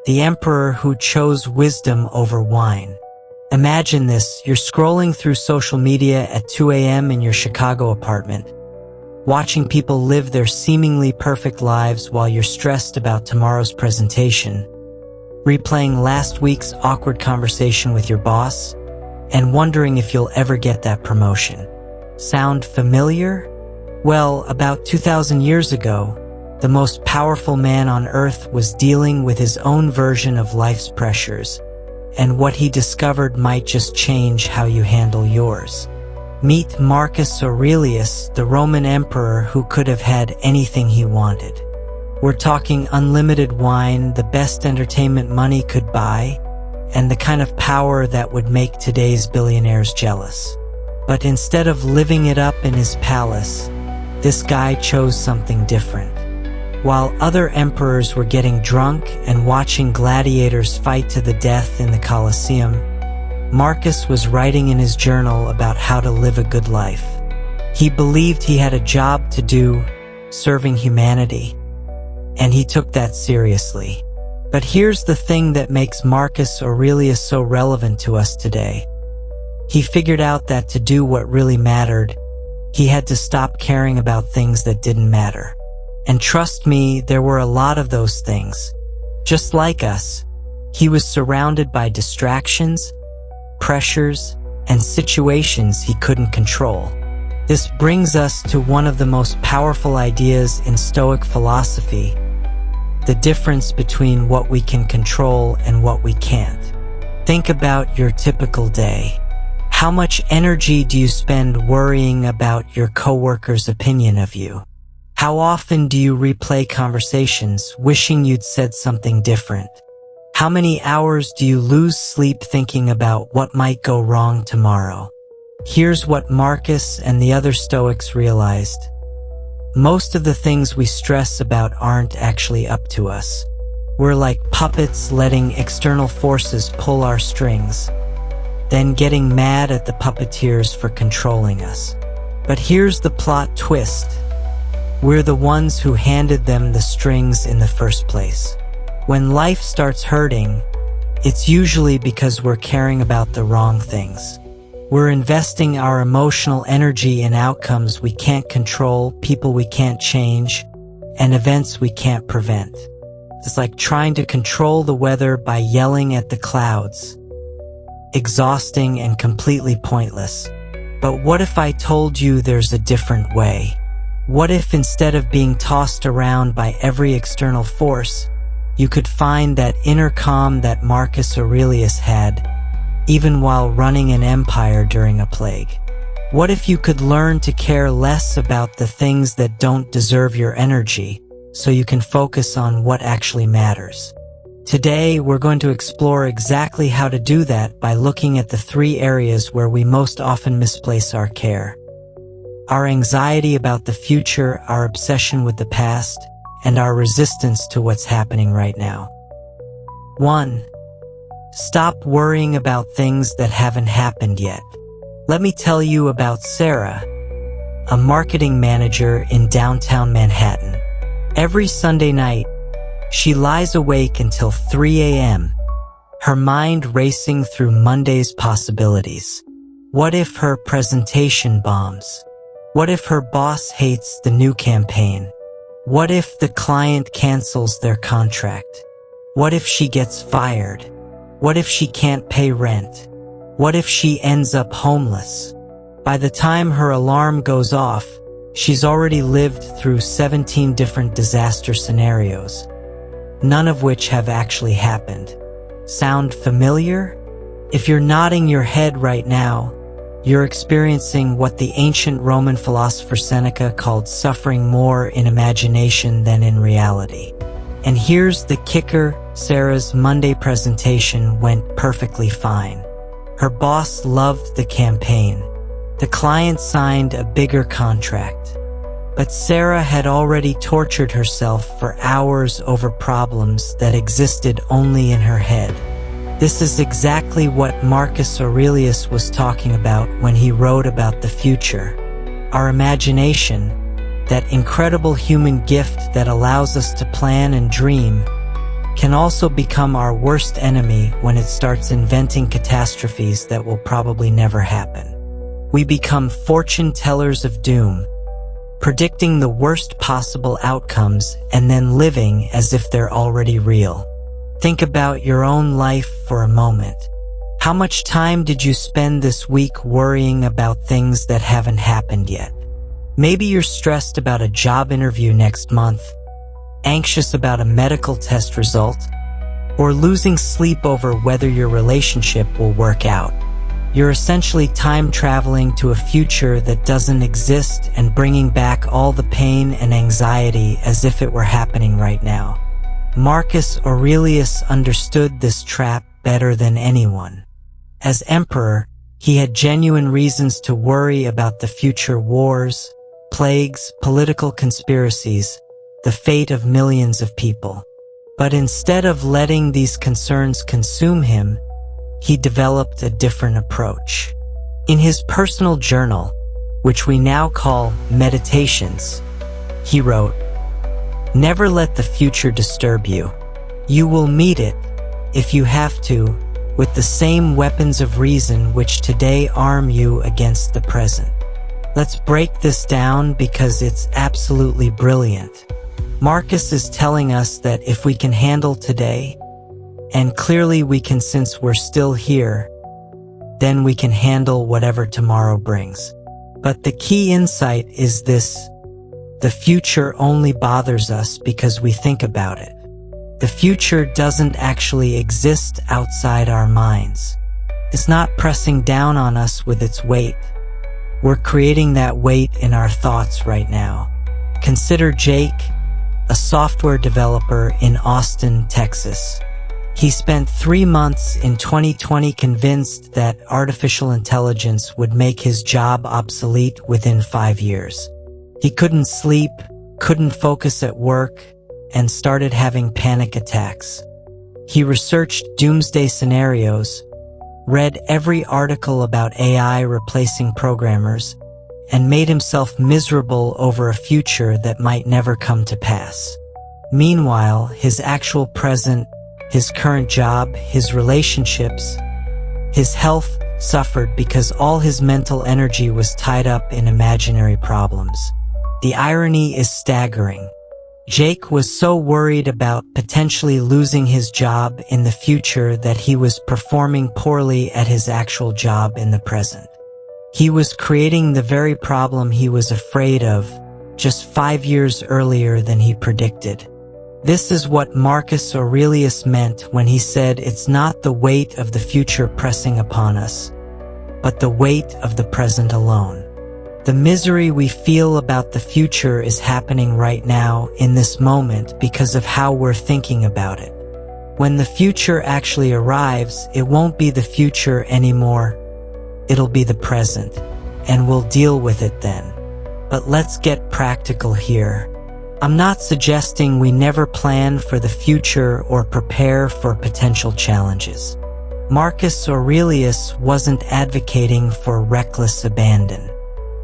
the emperor who chose wisdom over wine. Imagine this, you're scrolling through social media at 2 a.m. in your Chicago apartment, watching people live their seemingly perfect lives while you're stressed about tomorrow's presentation, replaying last week's awkward conversation with your boss, and wondering if you'll ever get that promotion. Sound familiar? Well, about 2,000 years ago, the most powerful man on earth was dealing with his own version of life's pressures, and what he discovered might just change how you handle yours. Meet Marcus Aurelius, the Roman emperor who could have had anything he wanted. We're talking unlimited wine, the best entertainment money could buy, and the kind of power that would make today's billionaires jealous. But instead of living it up in his palace, this guy chose something different. While other emperors were getting drunk and watching gladiators fight to the death in the Colosseum, Marcus was writing in his journal about how to live a good life. He believed he had a job to do, serving humanity, and he took that seriously. But here's the thing that makes Marcus Aurelius so relevant to us today. He figured out that to do what really mattered, he had to stop caring about things that didn't matter. And trust me, there were a lot of those things. Just like us, he was surrounded by distractions, pressures, and situations he couldn't control. This brings us to one of the most powerful ideas in Stoic philosophy: the difference between what we can control and what we can't. Think about your typical day. How much energy do you spend worrying about your coworker's opinion of you? How often do you replay conversations, wishing you'd said something different? How many hours do you lose sleep thinking about what might go wrong tomorrow? Here's what Marcus and the other Stoics realized. Most of the things we stress about aren't actually up to us. We're like puppets letting external forces pull our strings, then getting mad at the puppeteers for controlling us. But here's the plot twist. We're the ones who handed them the strings in the first place. When life starts hurting, it's usually because we're caring about the wrong things. We're investing our emotional energy in outcomes we can't control, people we can't change, and events we can't prevent. It's like trying to control the weather by yelling at the clouds. Exhausting and completely pointless. But what if I told you there's a different way? What if instead of being tossed around by every external force, you could find that inner calm that Marcus Aurelius had, even while running an empire during a plague? What if you could learn to care less about the things that don't deserve your energy, so you can focus on what actually matters? Today, we're going to explore exactly how to do that by looking at the 3 areas where we most often misplace our care: our anxiety about the future, our obsession with the past, and our resistance to what's happening right now. 1. Stop worrying about things that haven't happened yet. Let me tell you about Sarah, a marketing manager in downtown Manhattan. Every Sunday night, she lies awake until 3 a.m., her mind racing through Monday's possibilities. What if her presentation bombs? What if her boss hates the new campaign? What if the client cancels their contract? What if she gets fired? What if she can't pay rent? What if she ends up homeless? By the time her alarm goes off, she's already lived through 17 different disaster scenarios, none of which have actually happened. Sound familiar? If you're nodding your head right now, you're experiencing what the ancient Roman philosopher Seneca called suffering more in imagination than in reality. And here's the kicker: Sarah's Monday presentation went perfectly fine. Her boss loved the campaign. The client signed a bigger contract. But Sarah had already tortured herself for hours over problems that existed only in her head. This is exactly what Marcus Aurelius was talking about when he wrote about the future. Our imagination, that incredible human gift that allows us to plan and dream, can also become our worst enemy when it starts inventing catastrophes that will probably never happen. We become fortune tellers of doom, predicting the worst possible outcomes and then living as if they're already real. Think about your own life for a moment. How much time did you spend this week worrying about things that haven't happened yet? Maybe you're stressed about a job interview next month, anxious about a medical test result, or losing sleep over whether your relationship will work out. You're essentially time traveling to a future that doesn't exist and bringing back all the pain and anxiety as if it were happening right now. Marcus Aurelius understood this trap better than anyone. As emperor, he had genuine reasons to worry about the future wars, plagues, political conspiracies, the fate of millions of people. But instead of letting these concerns consume him, he developed a different approach. In his personal journal, which we now call Meditations, he wrote, "Never let the future disturb you. You will meet it, if you have to, with the same weapons of reason which today arm you against the present." Let's break this down because it's absolutely brilliant. Marcus is telling us that if we can handle today, and clearly we can since we're still here, then we can handle whatever tomorrow brings. But the key insight is this: the future only bothers us because we think about it. The future doesn't actually exist outside our minds. It's not pressing down on us with its weight. We're creating that weight in our thoughts right now. Consider Jake, a software developer in Austin, Texas. He spent 3 months in 2020 convinced that artificial intelligence would make his job obsolete within 5 years. He couldn't sleep, couldn't focus at work, and started having panic attacks. He researched doomsday scenarios, read every article about AI replacing programmers, and made himself miserable over a future that might never come to pass. Meanwhile, his actual present, his current job, his relationships, his health suffered because all his mental energy was tied up in imaginary problems. The irony is staggering. Jake was so worried about potentially losing his job in the future that he was performing poorly at his actual job in the present. He was creating the very problem he was afraid of just 5 years earlier than he predicted. This is what Marcus Aurelius meant when he said it's not the weight of the future pressing upon us, but the weight of the present alone. The misery we feel about the future is happening right now in this moment because of how we're thinking about it. When the future actually arrives, it won't be the future anymore. It'll be the present, and we'll deal with it then. But let's get practical here. I'm not suggesting we never plan for the future or prepare for potential challenges. Marcus Aurelius wasn't advocating for reckless abandon.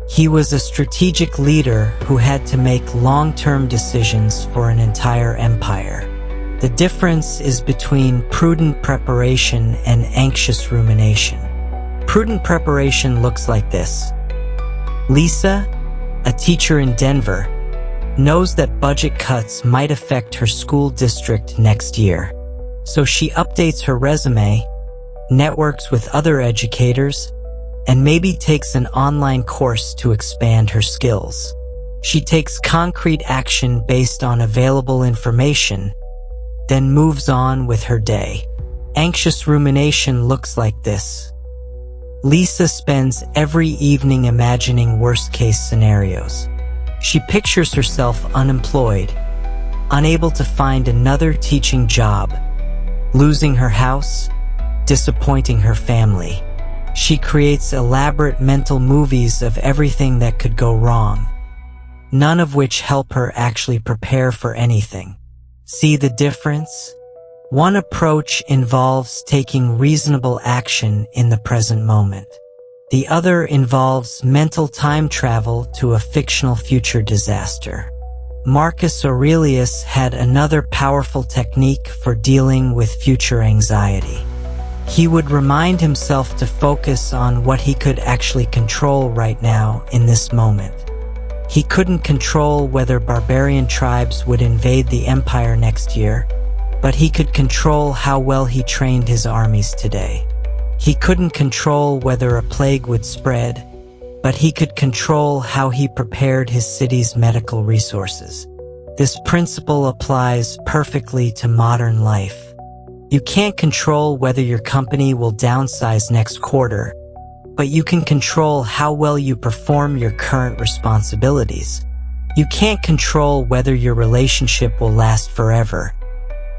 He was a strategic leader who had to make long-term decisions for an entire empire. The difference is between prudent preparation and anxious rumination. Prudent preparation looks like this. Lisa, a teacher in Denver, knows that budget cuts might affect her school district next year. So she updates her resume, networks with other educators, and maybe takes an online course to expand her skills. She takes concrete action based on available information, then moves on with her day. Anxious rumination looks like this. Lisa spends every evening imagining worst-case scenarios. She pictures herself unemployed, unable to find another teaching job, losing her house, disappointing her family. She creates elaborate mental movies of everything that could go wrong, none of which help her actually prepare for anything. See the difference? One approach involves taking reasonable action in the present moment. The other involves mental time travel to a fictional future disaster. Marcus Aurelius had another powerful technique for dealing with future anxiety. He would remind himself to focus on what he could actually control right now in this moment. He couldn't control whether barbarian tribes would invade the empire next year, but he could control how well he trained his armies today. He couldn't control whether a plague would spread, but he could control how he prepared his city's medical resources. This principle applies perfectly to modern life. You can't control whether your company will downsize next quarter, but you can control how well you perform your current responsibilities. You can't control whether your relationship will last forever,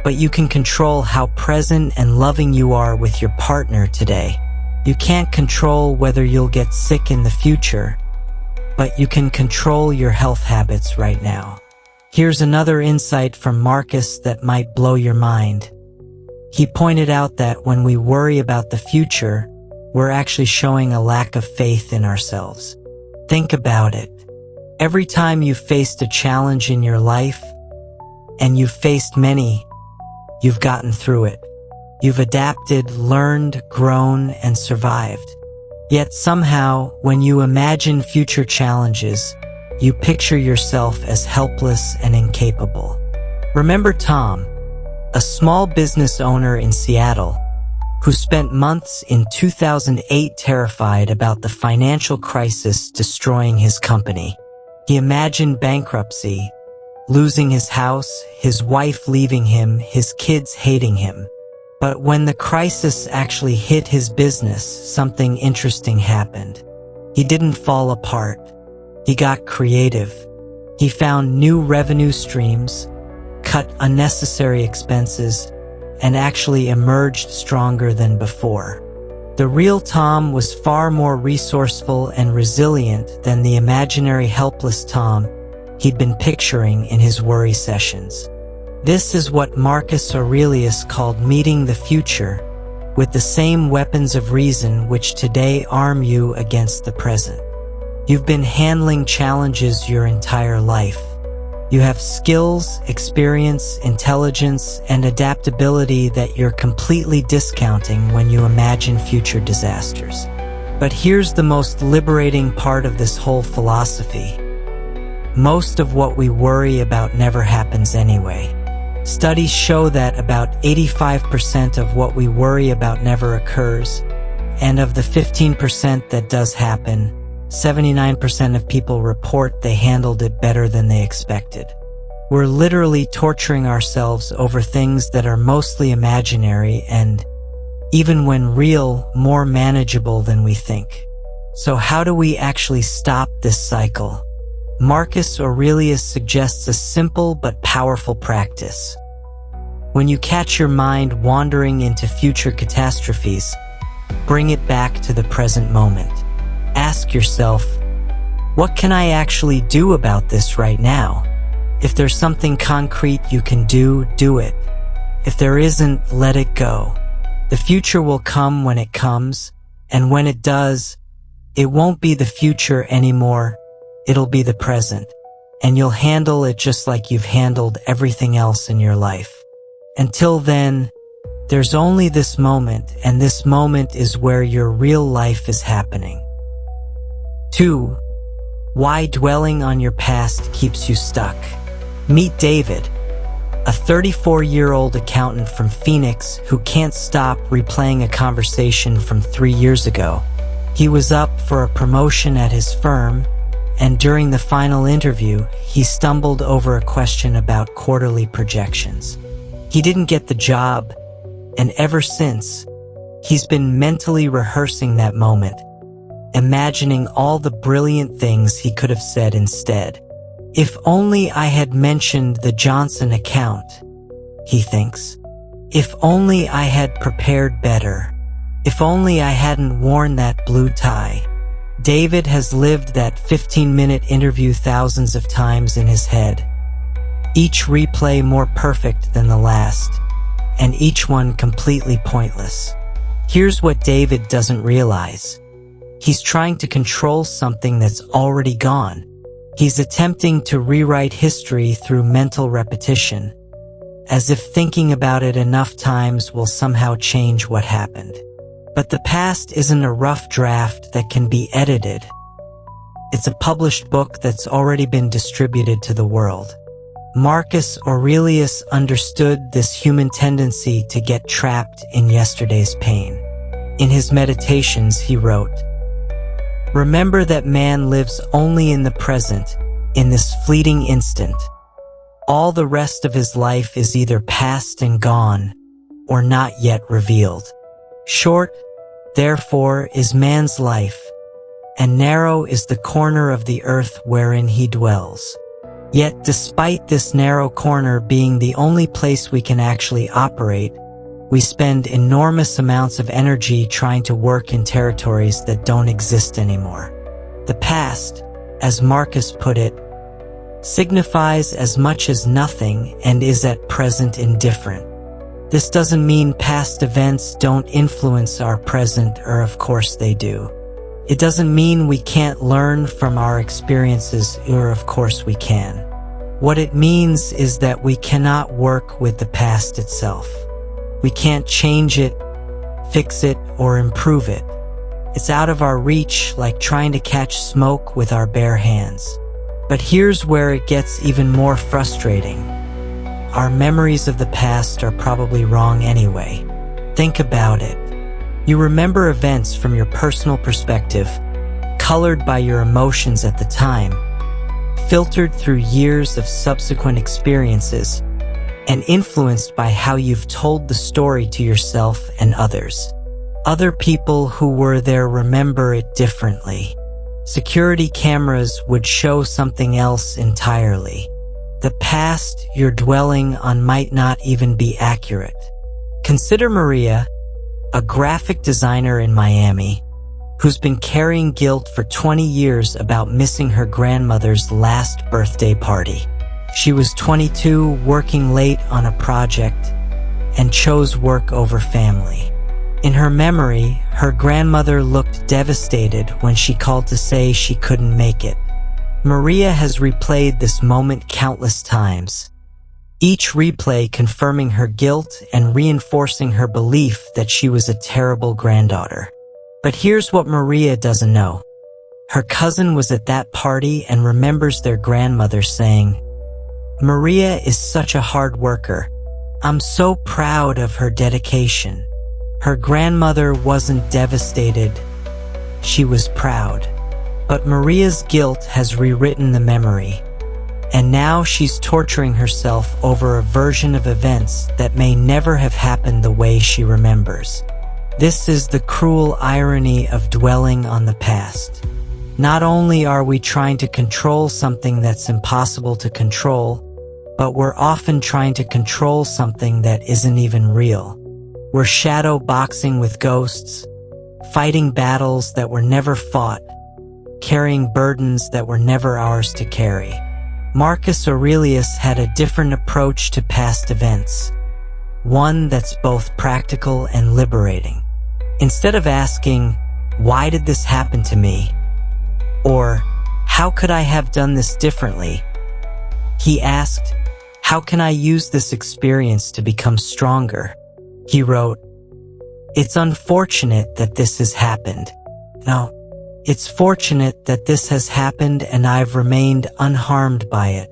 but you can control how present and loving you are with your partner today. You can't control whether you'll get sick in the future, but you can control your health habits right now. Here's another insight from Marcus that might blow your mind. He pointed out that when we worry about the future, we're actually showing a lack of faith in ourselves. Think about it. Every time you've faced a challenge in your life, and you've faced many, you've gotten through it. You've adapted, learned, grown, and survived. Yet somehow, when you imagine future challenges, you picture yourself as helpless and incapable. Remember Tom, a small business owner in Seattle, who spent months in 2008 terrified about the financial crisis destroying his company. He imagined bankruptcy, losing his house, his wife leaving him, his kids hating him. But when the crisis actually hit his business, something interesting happened. He didn't fall apart. He got creative. He found new revenue streams, cut unnecessary expenses, and actually emerged stronger than before. The real Tom was far more resourceful and resilient than the imaginary helpless Tom he'd been picturing in his worry sessions. This is what Marcus Aurelius called meeting the future with the same weapons of reason which today arm you against the present. You've been handling challenges your entire life. You have skills, experience, intelligence, and adaptability that you're completely discounting when you imagine future disasters. But here's the most liberating part of this whole philosophy. Most of what we worry about never happens anyway. Studies show that about 85% of what we worry about never occurs, and of the 15% that does happen, 79% of people report they handled it better than they expected. We're literally torturing ourselves over things that are mostly imaginary and, even when real, more manageable than we think. So how do we actually stop this cycle? Marcus Aurelius suggests a simple but powerful practice. When you catch your mind wandering into future catastrophes, bring it back to the present moment. Ask yourself, what can I actually do about this right now? If there's something concrete you can do, do it. If there isn't, let it go. The future will come when it comes, and when it does, it won't be the future anymore. It'll be the present, and you'll handle it just like you've handled everything else in your life. Until then, there's only this moment, and this moment is where your real life is happening. 2. Why dwelling on your past keeps you stuck. Meet David, a 34-year-old accountant from Phoenix who can't stop replaying a conversation from 3 years ago. He was up for a promotion at his firm, and during the final interview, he stumbled over a question about quarterly projections. He didn't get the job, and ever since, he's been mentally rehearsing that moment, imagining all the brilliant things he could have said instead. If only I had mentioned the Johnson account, he thinks. If only I had prepared better. If only I hadn't worn that blue tie. David has lived that 15-minute interview thousands of times in his head. Each replay more perfect than the last, and each one completely pointless. Here's what David doesn't realize. He's trying to control something that's already gone. He's attempting to rewrite history through mental repetition, as if thinking about it enough times will somehow change what happened. But the past isn't a rough draft that can be edited. It's a published book that's already been distributed to the world. Marcus Aurelius understood this human tendency to get trapped in yesterday's pain. In his Meditations, he wrote, "Remember that man lives only in the present, in this fleeting instant. All the rest of his life is either past and gone, or not yet revealed. Short, therefore, is man's life, and narrow is the corner of the earth wherein he dwells. Yet despite this narrow corner being the only place we can actually operate, we spend enormous amounts of energy trying to work in territories that don't exist anymore. The past, as Marcus put it, signifies as much as nothing and is at present indifferent. This doesn't mean past events don't influence our present, or of course they do. It doesn't mean we can't learn from our experiences, or of course we can. What it means is that we cannot work with the past itself. We can't change it, fix it, or improve it. It's out of our reach, like trying to catch smoke with our bare hands. But here's where it gets even more frustrating. Our memories of the past are probably wrong anyway. Think about it. You remember events from your personal perspective, colored by your emotions at the time, filtered through years of subsequent experiences, and influenced by how you've told the story to yourself and others. Other people who were there remember it differently. Security cameras would show something else entirely. The past you're dwelling on might not even be accurate. Consider Maria, a graphic designer in Miami, who's been carrying guilt for 20 years about missing her grandmother's last birthday party. She was 22, working late on a project, and chose work over family. In her memory, her grandmother looked devastated when she called to say she couldn't make it. Maria has replayed this moment countless times, each replay confirming her guilt and reinforcing her belief that she was a terrible granddaughter. But here's what Maria doesn't know. Her cousin was at that party and remembers their grandmother saying, "Maria is such a hard worker. I'm so proud of her dedication." Her grandmother wasn't devastated. She was proud. But Maria's guilt has rewritten the memory. And now she's torturing herself over a version of events that may never have happened the way she remembers. This is the cruel irony of dwelling on the past. Not only are we trying to control something that's impossible to control, but we're often trying to control something that isn't even real. We're shadow boxing with ghosts, fighting battles that were never fought, carrying burdens that were never ours to carry. Marcus Aurelius had a different approach to past events, one that's both practical and liberating. Instead of asking, "Why did this happen to me?" or "How could I have done this differently?" he asked, "How can I use this experience to become stronger?" He wrote, "It's unfortunate that this has happened. No, it's fortunate that this has happened and I've remained unharmed by it,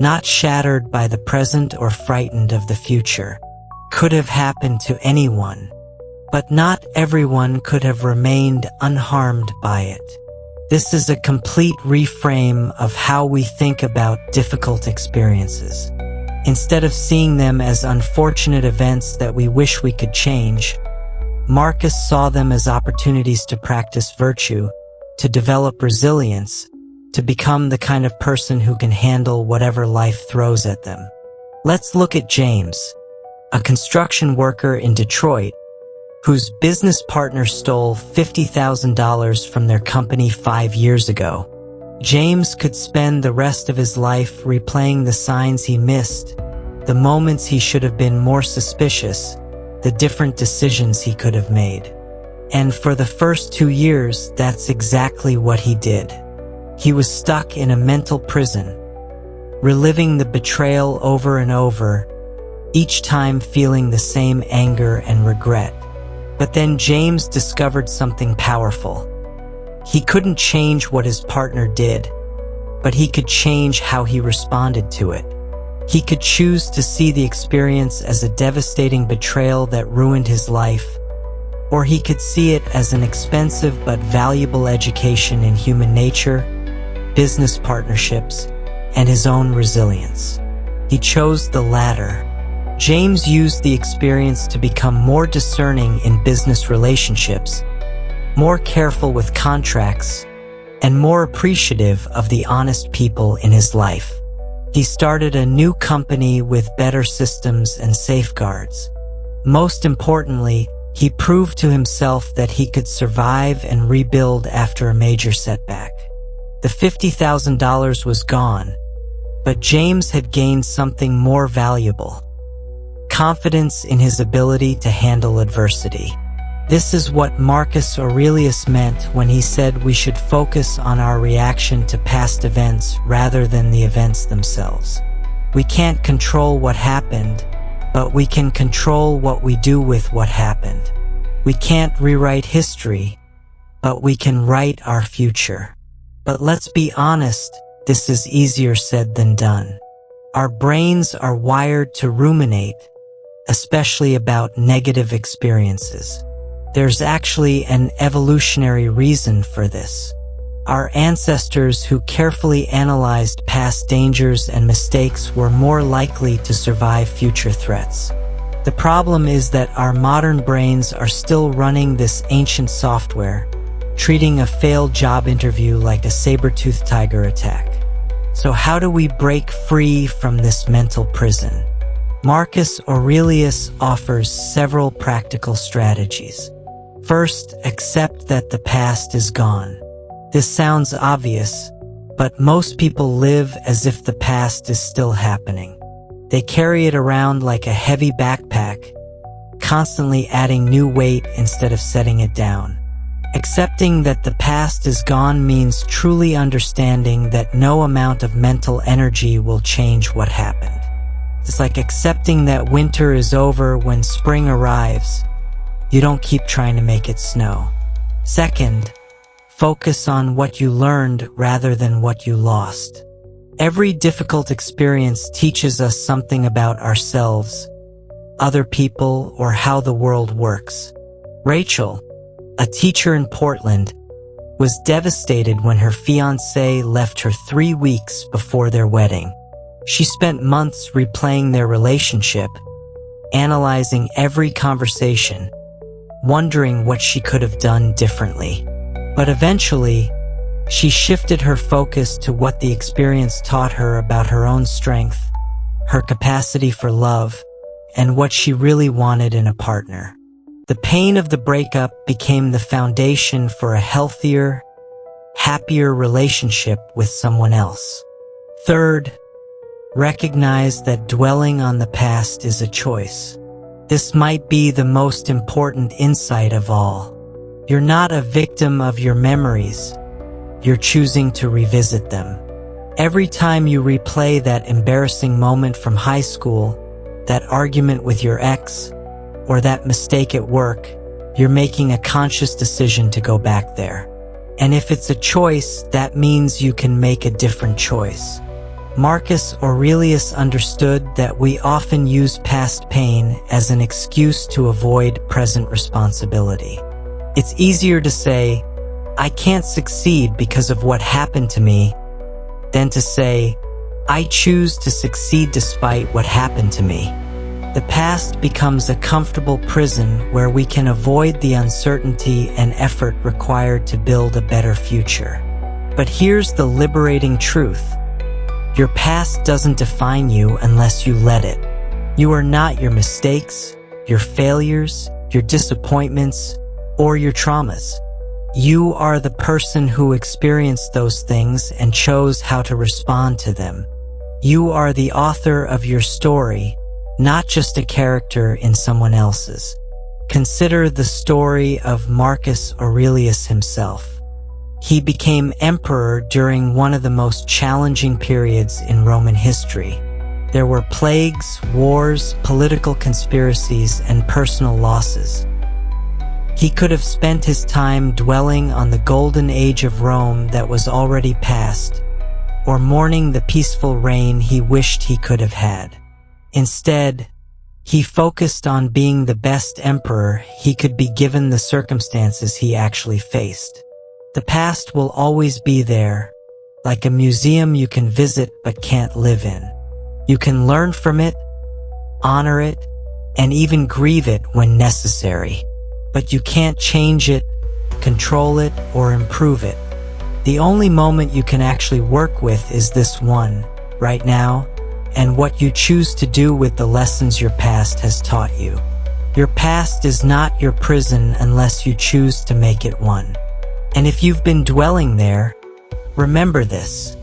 not shattered by the present or frightened of the future. Could have happened to anyone, but not everyone could have remained unharmed by it." This is a complete reframe of how we think about difficult experiences. Instead of seeing them as unfortunate events that we wish we could change, Marcus saw them as opportunities to practice virtue, to develop resilience, to become the kind of person who can handle whatever life throws at them. Let's look at James, a construction worker in Detroit, whose business partner stole $50,000 from their company 5 years ago. James could spend the rest of his life replaying the signs he missed, the moments he should have been more suspicious, the different decisions he could have made. And for the first 2 years, that's exactly what he did. He was stuck in a mental prison, reliving the betrayal over and over, each time feeling the same anger and regret. But then James discovered something powerful. He couldn't change what his partner did, but he could change how he responded to it. He could choose to see the experience as a devastating betrayal that ruined his life, or he could see it as an expensive but valuable education in human nature, business partnerships, and his own resilience. He chose the latter. James used the experience to become more discerning in business relationships, more careful with contracts, and more appreciative of the honest people in his life. He started a new company with better systems and safeguards. Most importantly, he proved to himself that he could survive and rebuild after a major setback. The $50,000 was gone, but James had gained something more valuable: confidence in his ability to handle adversity. This is what Marcus Aurelius meant when he said we should focus on our reaction to past events rather than the events themselves. We can't control what happened, but we can control what we do with what happened. We can't rewrite history, but we can write our future. But let's be honest, this is easier said than done. Our brains are wired to ruminate, especially about negative experiences. There's actually an evolutionary reason for this. Our ancestors who carefully analyzed past dangers and mistakes were more likely to survive future threats. The problem is that our modern brains are still running this ancient software, treating a failed job interview like a saber-toothed tiger attack. So how do we break free from this mental prison? Marcus Aurelius offers several practical strategies. First, accept that the past is gone. This sounds obvious, but most people live as if the past is still happening. They carry it around like a heavy backpack, constantly adding new weight instead of setting it down. Accepting that the past is gone means truly understanding that no amount of mental energy will change what happened. It's like accepting that winter is over when spring arrives. You don't keep trying to make it snow. Second, focus on what you learned rather than what you lost. Every difficult experience teaches us something about ourselves, other people, or how the world works. Rachel, a teacher in Portland, was devastated when her fiancé left her 3 weeks before their wedding. She spent months replaying their relationship, analyzing every conversation, wondering what she could have done differently. But eventually, she shifted her focus to what the experience taught her about her own strength, her capacity for love, and what she really wanted in a partner. The pain of the breakup became the foundation for a healthier, happier relationship with someone else. Third, recognize that dwelling on the past is a choice. This might be the most important insight of all. You're not a victim of your memories. You're choosing to revisit them. Every time you replay that embarrassing moment from high school, that argument with your ex, or that mistake at work, you're making a conscious decision to go back there. And if it's a choice, that means you can make a different choice. Marcus Aurelius understood that we often use past pain as an excuse to avoid present responsibility. It's easier to say, I can't succeed because of what happened to me, than to say, I choose to succeed despite what happened to me. The past becomes a comfortable prison where we can avoid the uncertainty and effort required to build a better future. But here's the liberating truth. Your past doesn't define you unless you let it. You are not your mistakes, your failures, your disappointments, or your traumas. You are the person who experienced those things and chose how to respond to them. You are the author of your story, not just a character in someone else's. Consider the story of Marcus Aurelius himself. He became emperor during one of the most challenging periods in Roman history. There were plagues, wars, political conspiracies, and personal losses. He could have spent his time dwelling on the golden age of Rome that was already past, or mourning the peaceful reign he wished he could have had. Instead, he focused on being the best emperor he could be given the circumstances he actually faced. The past will always be there, like a museum you can visit but can't live in. You can learn from it, honor it, and even grieve it when necessary. But you can't change it, control it, or improve it. The only moment you can actually work with is this one, right now, and what you choose to do with the lessons your past has taught you. Your past is not your prison unless you choose to make it one. And if you've been dwelling there, remember this.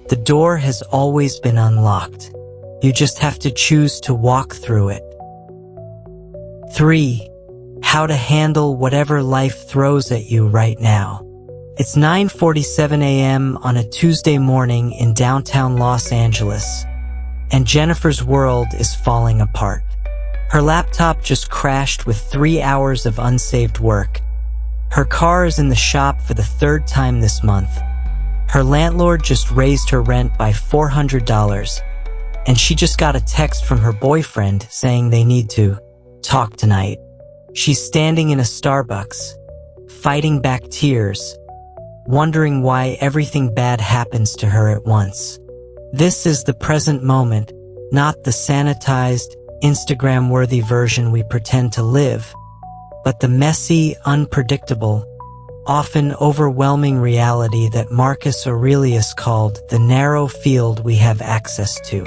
The door has always been unlocked. You just have to choose to walk through it. 3. How to handle whatever life throws at you right now. It's 9:47 a.m. on a Tuesday morning in downtown Los Angeles, and Jennifer's world is falling apart. Her laptop just crashed with 3 hours of unsaved work. Her car is in the shop for the 3rd time this month. Her landlord just raised her rent by $400, and she just got a text from her boyfriend saying they need to talk tonight. She's standing in a Starbucks, fighting back tears, wondering why everything bad happens to her at once. This is the present moment, not the sanitized, Instagram-worthy version we pretend to live, but the messy, unpredictable, often overwhelming reality that Marcus Aurelius called the narrow field we have access to.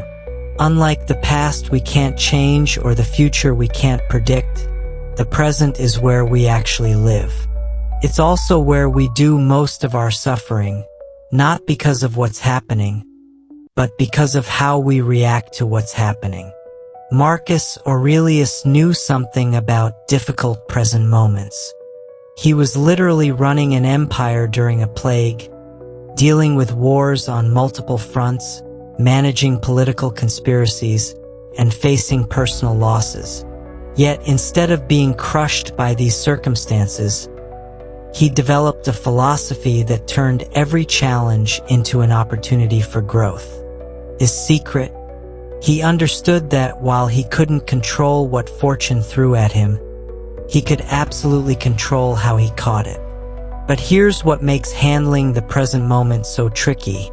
Unlike the past we can't change or the future we can't predict, the present is where we actually live. It's also where we do most of our suffering, not because of what's happening, but because of how we react to what's happening. Marcus Aurelius knew something about difficult present moments. He was literally running an empire during a plague, dealing with wars on multiple fronts, managing political conspiracies, and facing personal losses. Yet instead of being crushed by these circumstances, he developed a philosophy that turned every challenge into an opportunity for growth. His secret: he understood that while he couldn't control what fortune threw at him, he could absolutely control how he caught it. But here's what makes handling the present moment so tricky.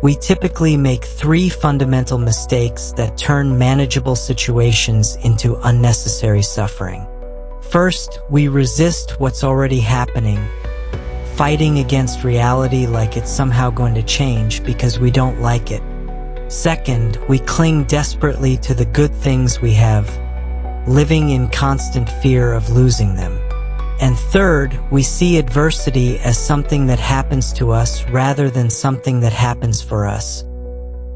We typically make 3 fundamental mistakes that turn manageable situations into unnecessary suffering. First, we resist what's already happening, fighting against reality like it's somehow going to change because we don't like it. Second, we cling desperately to the good things we have, living in constant fear of losing them. And third, we see adversity as something that happens to us rather than something that happens for us,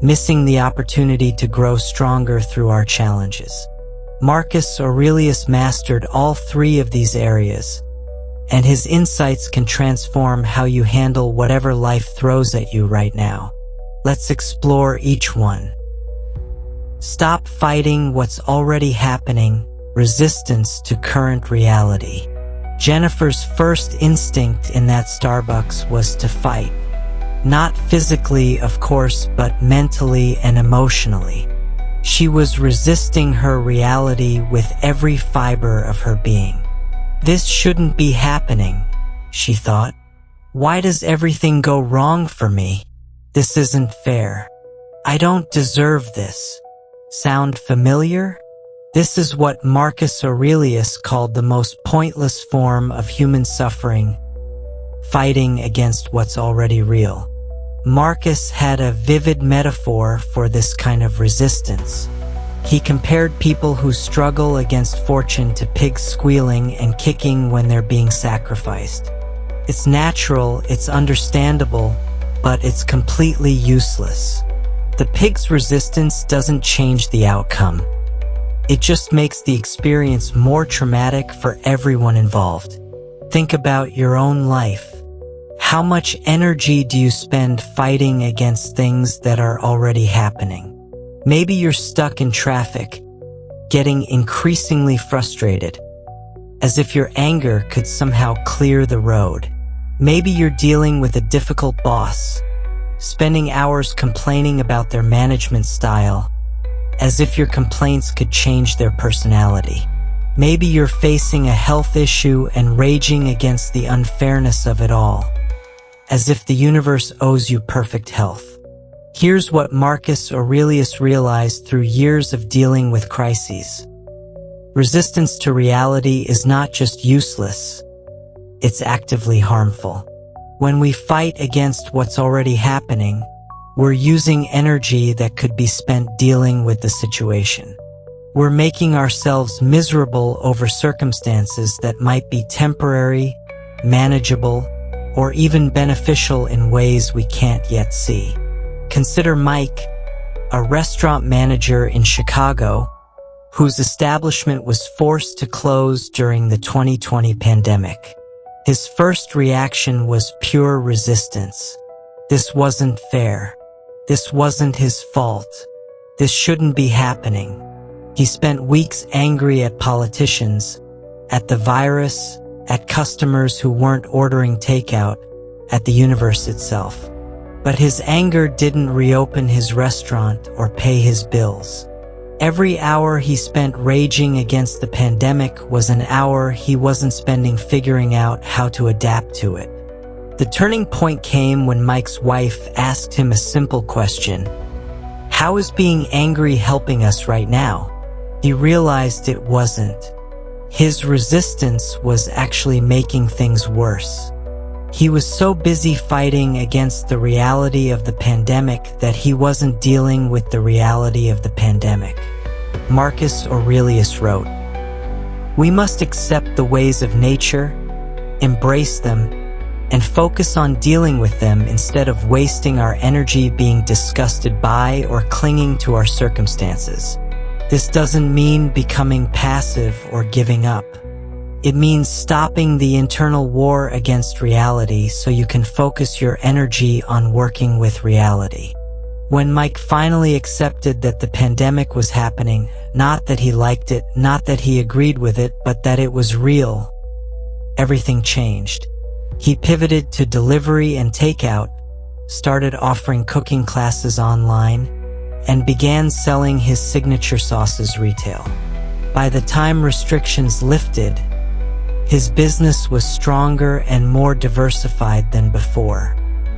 missing the opportunity to grow stronger through our challenges. Marcus Aurelius mastered all 3 of these areas, and his insights can transform how you handle whatever life throws at you right now. Let's explore each one. Stop fighting what's already happening, resistance to current reality. Jennifer's first instinct in that Starbucks was to fight. Not physically, of course, but mentally and emotionally. She was resisting her reality with every fiber of her being. This shouldn't be happening, she thought. Why does everything go wrong for me? This isn't fair. I don't deserve this. Sound familiar? This is what Marcus Aurelius called the most pointless form of human suffering, fighting against what's already real. Marcus had a vivid metaphor for this kind of resistance. He compared people who struggle against fortune to pigs squealing and kicking when they're being sacrificed. It's natural, it's understandable, but it's completely useless. The pig's resistance doesn't change the outcome. It just makes the experience more traumatic for everyone involved. Think about your own life. How much energy do you spend fighting against things that are already happening? Maybe you're stuck in traffic, getting increasingly frustrated, as if your anger could somehow clear the road. Maybe you're dealing with a difficult boss, spending hours complaining about their management style, as if your complaints could change their personality. Maybe you're facing a health issue and raging against the unfairness of it all, as if the universe owes you perfect health. Here's what Marcus Aurelius realized through years of dealing with crises. Resistance to reality is not just useless, it's actively harmful. When we fight against what's already happening, we're using energy that could be spent dealing with the situation. We're making ourselves miserable over circumstances that might be temporary, manageable, or even beneficial in ways we can't yet see. Consider Mike, a restaurant manager in Chicago, whose establishment was forced to close during the 2020 pandemic. His first reaction was pure resistance. This wasn't fair. This wasn't his fault. This shouldn't be happening. He spent weeks angry at politicians, at the virus, at customers who weren't ordering takeout, at the universe itself. But his anger didn't reopen his restaurant or pay his bills. Every hour he spent raging against the pandemic was an hour he wasn't spending figuring out how to adapt to it. The turning point came when Mike's wife asked him a simple question. How is being angry helping us right now? He realized it wasn't. His resistance was actually making things worse. He was so busy fighting against the reality of the pandemic that he wasn't dealing with the reality of the pandemic. Marcus Aurelius wrote, "We must accept the ways of nature, embrace them, and focus on dealing with them instead of wasting our energy being disgusted by or clinging to our circumstances." This doesn't mean becoming passive or giving up. It means stopping the internal war against reality so you can focus your energy on working with reality. When Mike finally accepted that the pandemic was happening, not that he liked it, not that he agreed with it, but that it was real, everything changed. He pivoted to delivery and takeout, started offering cooking classes online, and began selling his signature sauces retail. By the time restrictions lifted, his business was stronger and more diversified than before.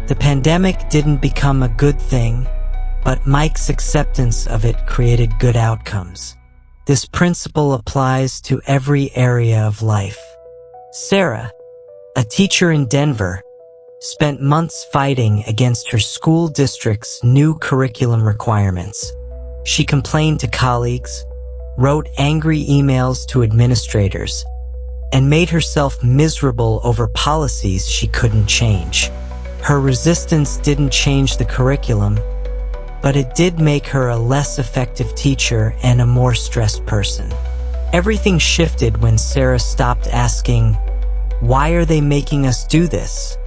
The pandemic didn't become a good thing, but Mike's acceptance of it created good outcomes. This principle applies to every area of life. Sarah, a teacher in Denver, spent months fighting against her school district's new curriculum requirements. She complained to colleagues, wrote angry emails to administrators, and made herself miserable over policies she couldn't change. Her resistance didn't change the curriculum, but it did make her a less effective teacher and a more stressed person. Everything shifted when Sarah stopped asking, "Why are they making us do this?"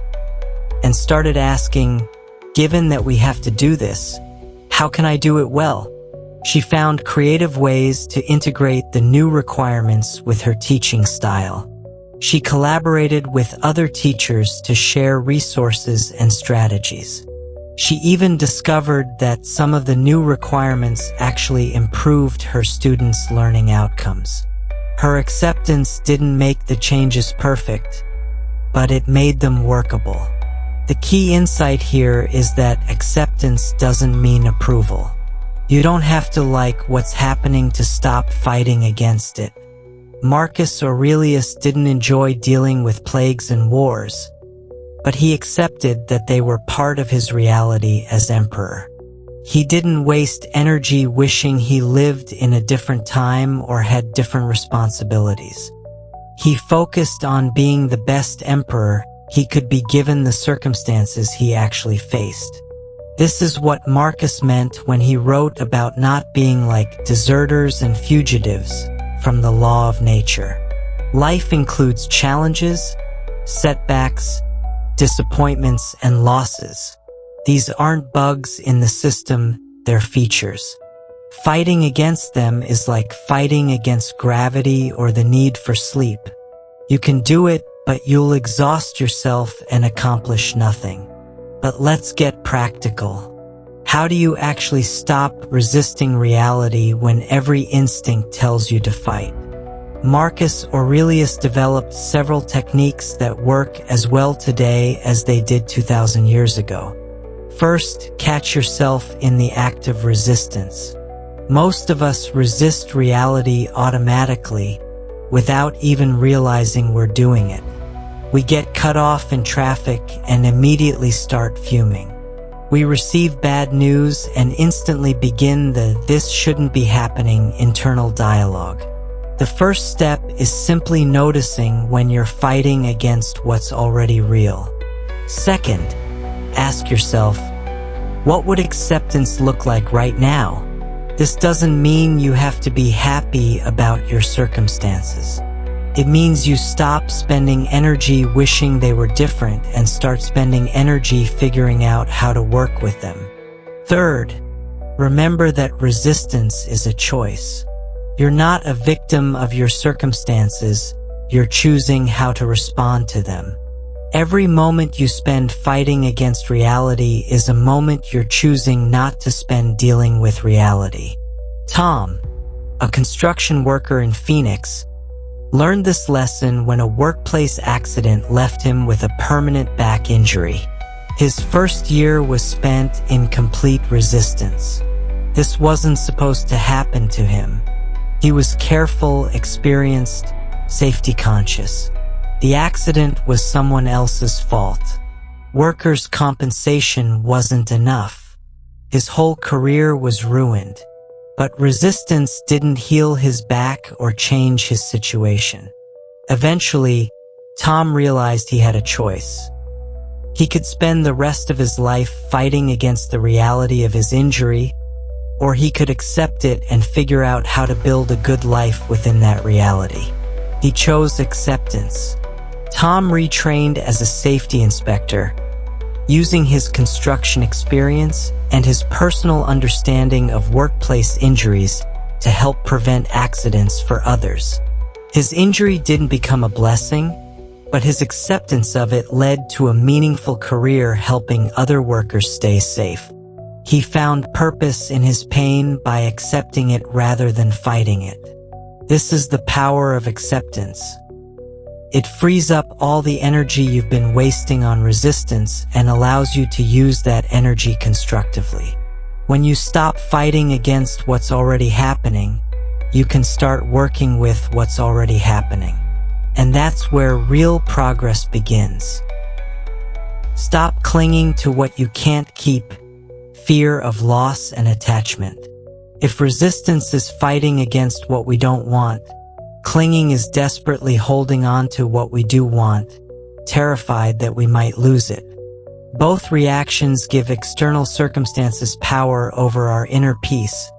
and started asking, "Given that we have to do this, how can I do it well?" She found creative ways to integrate the new requirements with her teaching style. She collaborated with other teachers to share resources and strategies. She even discovered that some of the new requirements actually improved her students' learning outcomes. Her acceptance didn't make the changes perfect, but it made them workable. The key insight here is that acceptance doesn't mean approval. You don't have to like what's happening to stop fighting against it. Marcus Aurelius didn't enjoy dealing with plagues and wars, but he accepted that they were part of his reality as emperor. He didn't waste energy wishing he lived in a different time or had different responsibilities. He focused on being the best emperor he could be given the circumstances he actually faced. This is what Marcus meant when he wrote about not being like deserters and fugitives from the law of nature. Life includes challenges, setbacks, disappointments, and losses. These aren't bugs in the system, they're features. Fighting against them is like fighting against gravity or the need for sleep. You can do it, but you'll exhaust yourself and accomplish nothing. But let's get practical. How do you actually stop resisting reality when every instinct tells you to fight? Marcus Aurelius developed several techniques that work as well today as they did 2,000 years ago. First, catch yourself in the act of resistance. Most of us resist reality automatically, without even realizing we're doing it. We get cut off in traffic and immediately start fuming. We receive bad news and instantly begin the "this shouldn't be happening" internal dialogue. The first step is simply noticing when you're fighting against what's already real. Second, ask yourself, what would acceptance look like right now? This doesn't mean you have to be happy about your circumstances. It means you stop spending energy wishing they were different and start spending energy figuring out how to work with them. Third, remember that resistance is a choice. You're not a victim of your circumstances, you're choosing how to respond to them. Every moment you spend fighting against reality is a moment you're choosing not to spend dealing with reality. Tom, a construction worker in Phoenix, learned this lesson when a workplace accident left him with a permanent back injury. His first year was spent in complete resistance. This wasn't supposed to happen to him. He was careful, experienced, safety conscious. The accident was someone else's fault. Workers' compensation wasn't enough. His whole career was ruined. But resistance didn't heal his back or change his situation. Eventually, Tom realized he had a choice. He could spend the rest of his life fighting against the reality of his injury, or he could accept it and figure out how to build a good life within that reality. He chose acceptance. Tom retrained as a safety inspector, using his construction experience and his personal understanding of workplace injuries to help prevent accidents for others. His injury didn't become a blessing, but his acceptance of it led to a meaningful career helping other workers stay safe. He found purpose in his pain by accepting it rather than fighting it. This is the power of acceptance. It frees up all the energy you've been wasting on resistance and allows you to use that energy constructively. When you stop fighting against what's already happening, you can start working with what's already happening. And that's where real progress begins. Stop clinging to what you can't keep, fear of loss and attachment. If resistance is fighting against what we don't want, clinging is desperately holding on to what we do want, terrified that we might lose it. Both reactions give external circumstances power over our inner peace,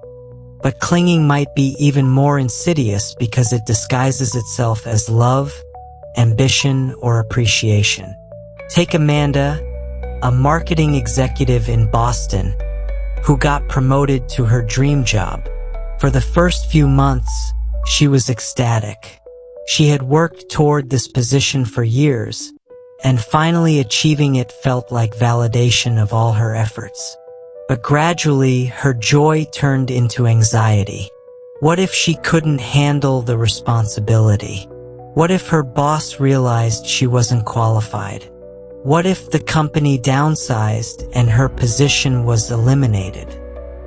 but clinging might be even more insidious because it disguises itself as love, ambition, or appreciation. Take Amanda, a marketing executive in Boston, who got promoted to her dream job. For the first few months, she was ecstatic. She had worked toward this position for years, and finally achieving it felt like validation of all her efforts. But gradually, her joy turned into anxiety. What if she couldn't handle the responsibility? What if her boss realized she wasn't qualified? What if the company downsized and her position was eliminated?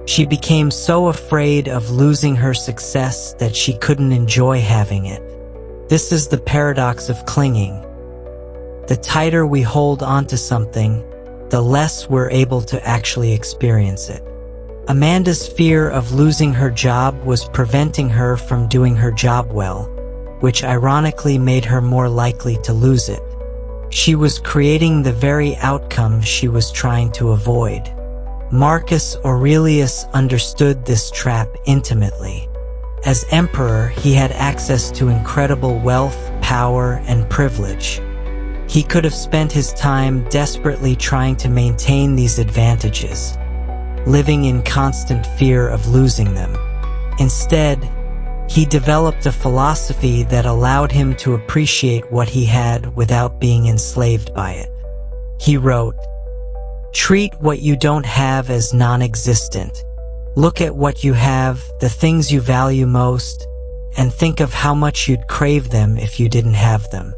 She became so afraid of losing her success that she couldn't enjoy having it. This is the paradox of clinging. The tighter we hold onto something, the less we're able to actually experience it. Amanda's fear of losing her job was preventing her from doing her job well, which ironically made her more likely to lose it. She was creating the very outcome she was trying to avoid. Marcus Aurelius understood this trap intimately. As emperor, he had access to incredible wealth, power, and privilege. He could have spent his time desperately trying to maintain these advantages, living in constant fear of losing them. Instead, he developed a philosophy that allowed him to appreciate what he had without being enslaved by it. He wrote, "Treat what you don't have as non-existent. Look at what you have, the things you value most, and think of how much you'd crave them if you didn't have them.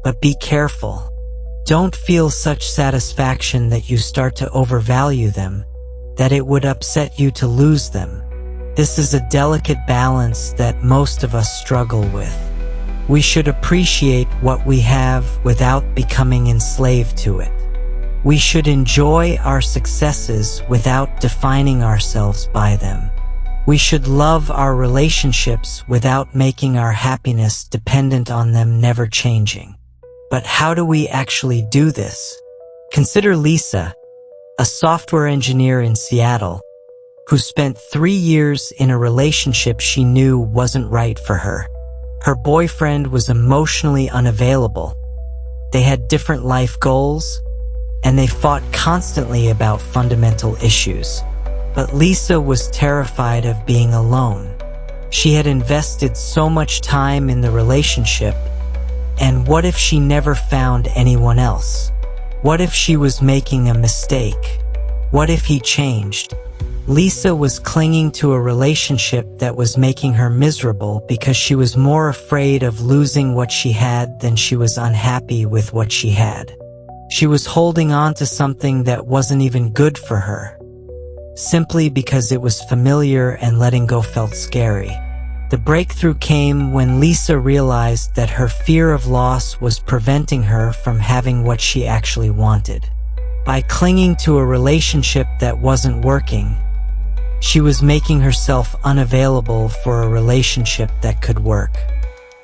But be careful. Don't feel such satisfaction that you start to overvalue them, that it would upset you to lose them. This is a delicate balance that most of us struggle with. We should appreciate what we have without becoming enslaved to it. We should enjoy our successes without defining ourselves by them. We should love our relationships without making our happiness dependent on them never changing." But how do we actually do this? Consider Lisa, a software engineer in Seattle, who spent 3 years in a relationship she knew wasn't right for her. Her boyfriend was emotionally unavailable. They had different life goals, and they fought constantly about fundamental issues. But Lisa was terrified of being alone. She had invested so much time in the relationship, and what if she never found anyone else? What if she was making a mistake? What if he changed? Lisa was clinging to a relationship that was making her miserable because she was more afraid of losing what she had than she was unhappy with what she had. She was holding on to something that wasn't even good for her, simply because it was familiar and letting go felt scary. The breakthrough came when Lisa realized that her fear of loss was preventing her from having what she actually wanted. By clinging to a relationship that wasn't working, she was making herself unavailable for a relationship that could work.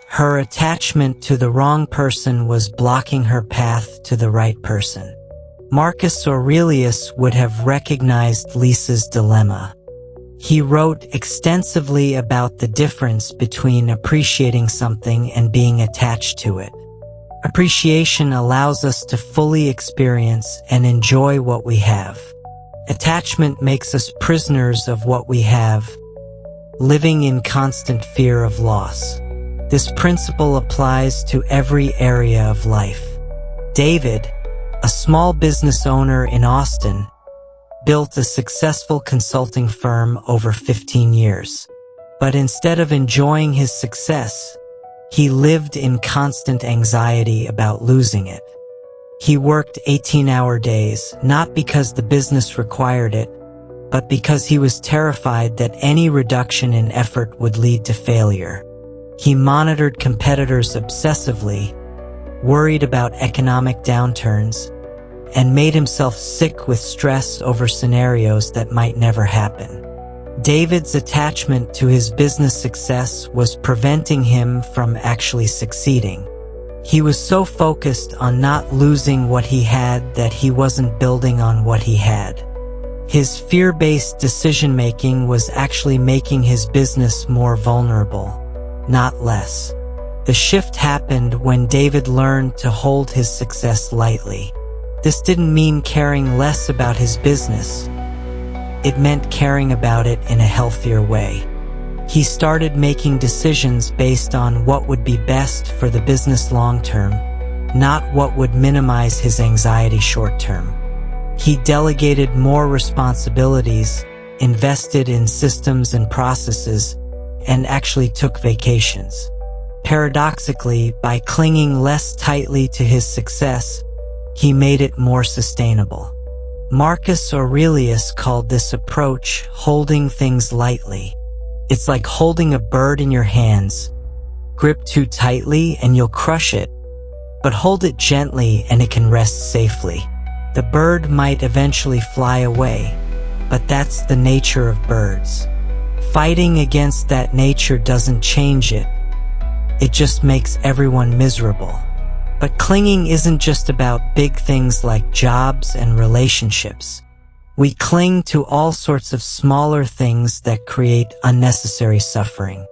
Her attachment to the wrong person was blocking her path to the right person. Marcus Aurelius would have recognized Lisa's dilemma. He wrote extensively about the difference between appreciating something and being attached to it. Appreciation allows us to fully experience and enjoy what we have. Attachment makes us prisoners of what we have, living in constant fear of loss. This principle applies to every area of life. David, a small business owner in Austin, built a successful consulting firm over 15 years. But instead of enjoying his success, he lived in constant anxiety about losing it. He worked 18-hour days, not because the business required it, but because he was terrified that any reduction in effort would lead to failure. He monitored competitors obsessively, worried about economic downturns, and made himself sick with stress over scenarios that might never happen. David's attachment to his business success was preventing him from actually succeeding. He was so focused on not losing what he had that he wasn't building on what he had. His fear-based decision-making was actually making his business more vulnerable, not less. The shift happened when David learned to hold his success lightly. This didn't mean caring less about his business. It meant caring about it in a healthier way. He started making decisions based on what would be best for the business long-term, not what would minimize his anxiety short-term. He delegated more responsibilities, invested in systems and processes, and actually took vacations. Paradoxically, by clinging less tightly to his success, he made it more sustainable. Marcus Aurelius called this approach holding things lightly. It's like holding a bird in your hands. Grip too tightly and you'll crush it, but hold it gently and it can rest safely. The bird might eventually fly away, but that's the nature of birds. Fighting against that nature doesn't change it. It just makes everyone miserable. But clinging isn't just about big things like jobs and relationships. We cling to all sorts of smaller things that create unnecessary suffering.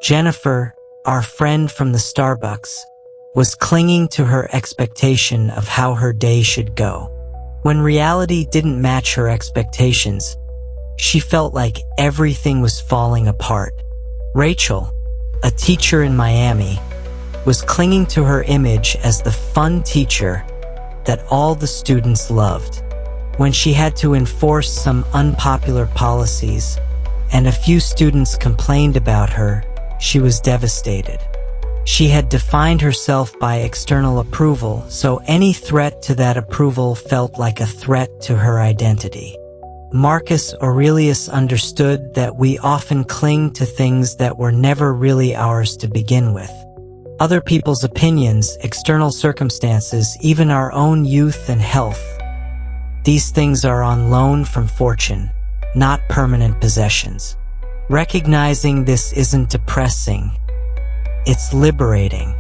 Jennifer, our friend from the Starbucks, was clinging to her expectation of how her day should go. When reality didn't match her expectations, she felt like everything was falling apart. Rachel, a teacher in Miami, was clinging to her image as the fun teacher that all the students loved. When she had to enforce some unpopular policies and a few students complained about her, she was devastated. She had defined herself by external approval, so any threat to that approval felt like a threat to her identity. Marcus Aurelius understood that we often cling to things that were never really ours to begin with. Other people's opinions, external circumstances, even our own youth and health. These things are on loan from fortune, not permanent possessions. Recognizing this isn't depressing. It's liberating.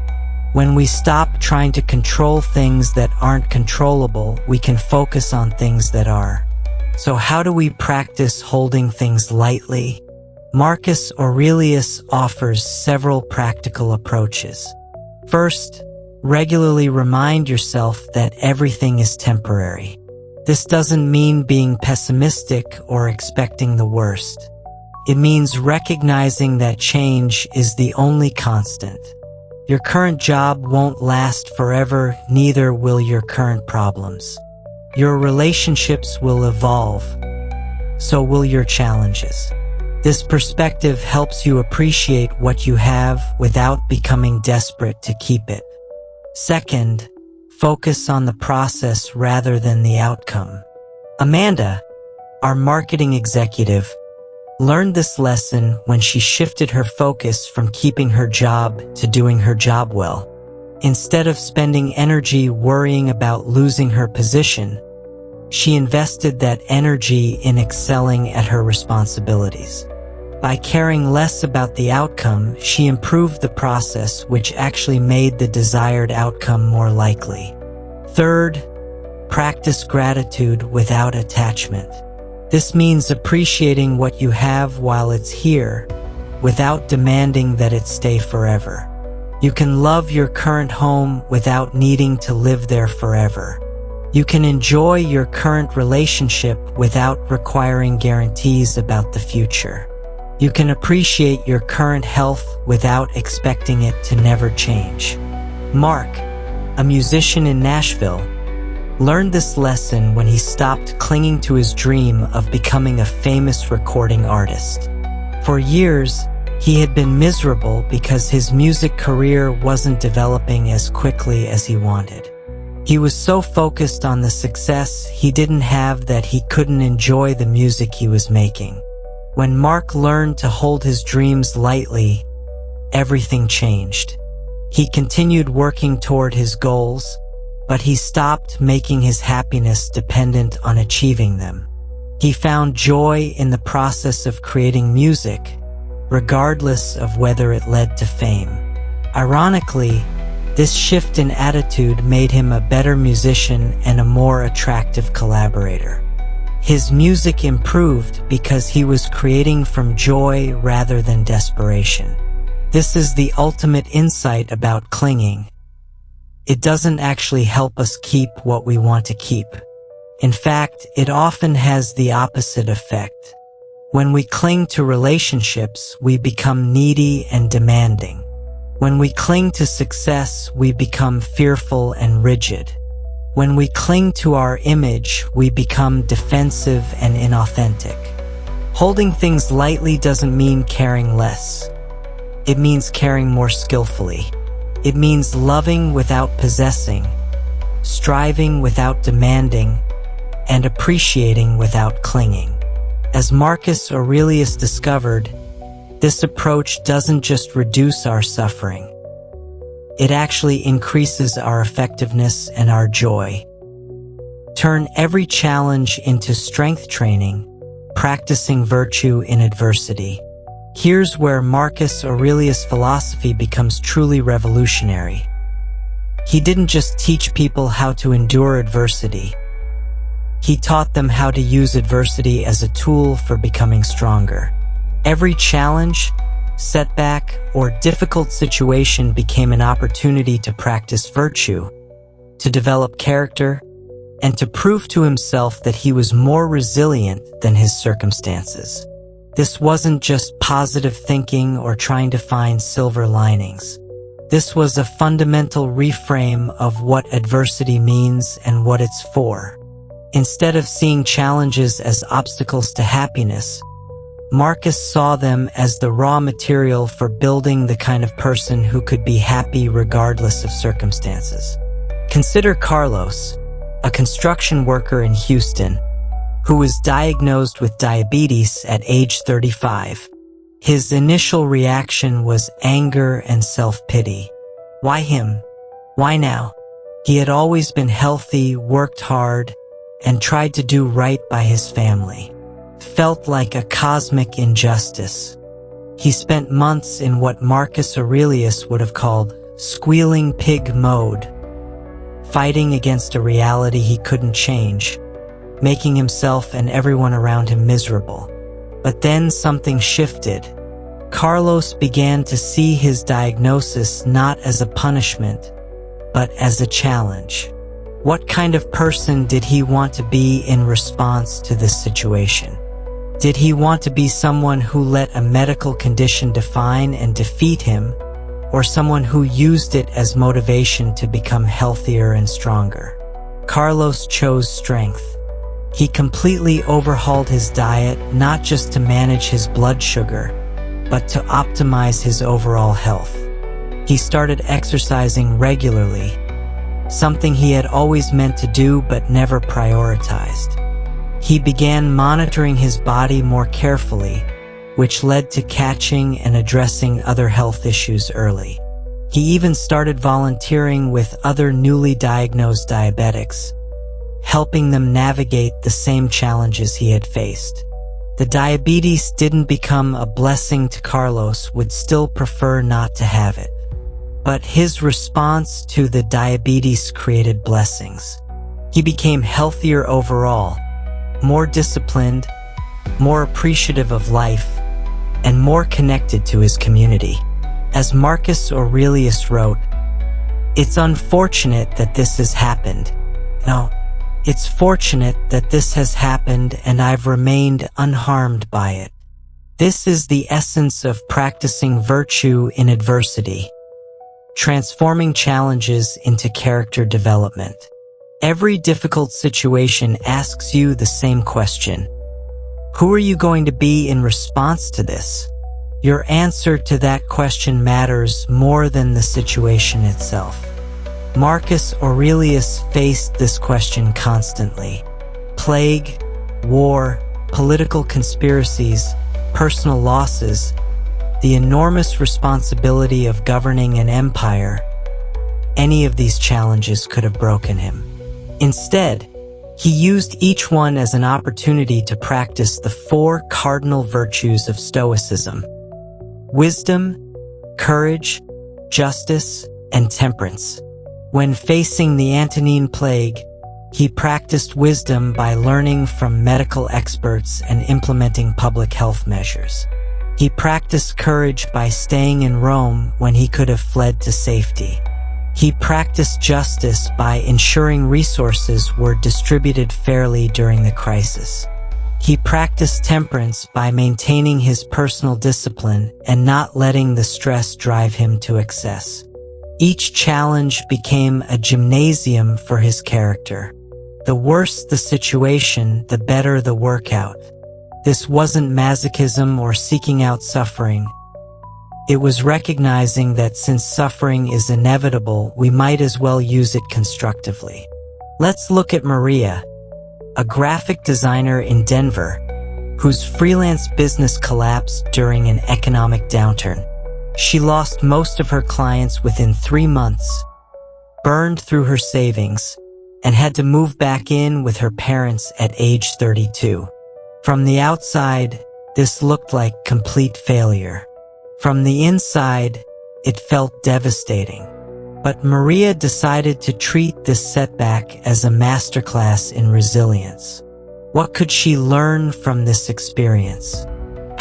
When we stop trying to control things that aren't controllable, we can focus on things that are. So how do we practice holding things lightly? Marcus Aurelius offers several practical approaches. First, regularly remind yourself that everything is temporary. This doesn't mean being pessimistic or expecting the worst. It means recognizing that change is the only constant. Your current job won't last forever, neither will your current problems. Your relationships will evolve, so will your challenges. This perspective helps you appreciate what you have without becoming desperate to keep it. Second, focus on the process rather than the outcome. Amanda, our marketing executive, learned this lesson when she shifted her focus from keeping her job to doing her job well. Instead of spending energy worrying about losing her position, she invested that energy in excelling at her responsibilities. By caring less about the outcome, she improved the process, which actually made the desired outcome more likely. Third, practice gratitude without attachment. This means appreciating what you have while it's here, without demanding that it stay forever. You can love your current home without needing to live there forever. You can enjoy your current relationship without requiring guarantees about the future. You can appreciate your current health without expecting it to never change. Mark, a musician in Nashville, learned this lesson when he stopped clinging to his dream of becoming a famous recording artist. For years, he had been miserable because his music career wasn't developing as quickly as he wanted. He was so focused on the success he didn't have that he couldn't enjoy the music he was making. When Mark learned to hold his dreams lightly, everything changed. He continued working toward his goals, but he stopped making his happiness dependent on achieving them. He found joy in the process of creating music, regardless of whether it led to fame. Ironically, this shift in attitude made him a better musician and a more attractive collaborator. His music improved because he was creating from joy rather than desperation. This is the ultimate insight about clinging. It doesn't actually help us keep what we want to keep. In fact, it often has the opposite effect. When we cling to relationships, we become needy and demanding. When we cling to success, we become fearful and rigid. When we cling to our image, we become defensive and inauthentic. Holding things lightly doesn't mean caring less. It means caring more skillfully. It means loving without possessing, striving without demanding, and appreciating without clinging. As Marcus Aurelius discovered, this approach doesn't just reduce our suffering. It actually increases our effectiveness and our joy. Turn every challenge into strength training, practicing virtue in adversity. Here's where Marcus Aurelius' philosophy becomes truly revolutionary. He didn't just teach people how to endure adversity. He taught them how to use adversity as a tool for becoming stronger. Every challenge, setback, or difficult situation became an opportunity to practice virtue, to develop character, and to prove to himself that he was more resilient than his circumstances. This wasn't just positive thinking or trying to find silver linings. This was a fundamental reframe of what adversity means and what it's for. Instead of seeing challenges as obstacles to happiness, Marcus saw them as the raw material for building the kind of person who could be happy regardless of circumstances. Consider Carlos, a construction worker in Houston, who was diagnosed with diabetes at age 35. His initial reaction was anger and self-pity. Why him? Why now? He had always been healthy, worked hard, and tried to do right by his family. Felt like a cosmic injustice. He spent months in what Marcus Aurelius would have called squealing pig mode, fighting against a reality he couldn't change, making himself and everyone around him miserable. But then something shifted. Carlos began to see his diagnosis not as a punishment, but as a challenge. What kind of person did he want to be in response to this situation? Did he want to be someone who let a medical condition define and defeat him, or someone who used it as motivation to become healthier and stronger? Carlos chose strength. He completely overhauled his diet, not just to manage his blood sugar, but to optimize his overall health. He started exercising regularly, something he had always meant to do but never prioritized. He began monitoring his body more carefully, which led to catching and addressing other health issues early. He even started volunteering with other newly diagnosed diabetics, helping them navigate the same challenges he had faced. The diabetes didn't become a blessing to Carlos, would still prefer not to have it. But his response to the diabetes created blessings. He became healthier overall, more disciplined, more appreciative of life, and more connected to his community. As Marcus Aurelius wrote, "It's unfortunate that this has happened. No, it's fortunate that this has happened and I've remained unharmed by it." This is the essence of practicing virtue in adversity, transforming challenges into character development. Every difficult situation asks you the same question. Who are you going to be in response to this? Your answer to that question matters more than the situation itself. Marcus Aurelius faced this question constantly. Plague, war, political conspiracies, personal losses, the enormous responsibility of governing an empire. Any of these challenges could have broken him. Instead, he used each one as an opportunity to practice the 4 cardinal virtues of Stoicism: wisdom, courage, justice, and temperance. When facing the Antonine Plague, he practiced wisdom by learning from medical experts and implementing public health measures. He practiced courage by staying in Rome when he could have fled to safety. He practiced justice by ensuring resources were distributed fairly during the crisis. He practiced temperance by maintaining his personal discipline and not letting the stress drive him to excess. Each challenge became a gymnasium for his character. The worse the situation, the better the workout. This wasn't masochism or seeking out suffering. It was recognizing that since suffering is inevitable, we might as well use it constructively. Let's look at Maria, a graphic designer in Denver, whose freelance business collapsed during an economic downturn. She lost most of her clients within 3 months, burned through her savings, and had to move back in with her parents at age 32. From the outside, this looked like complete failure. From the inside, it felt devastating. But Maria decided to treat this setback as a masterclass in resilience. What could she learn from this experience?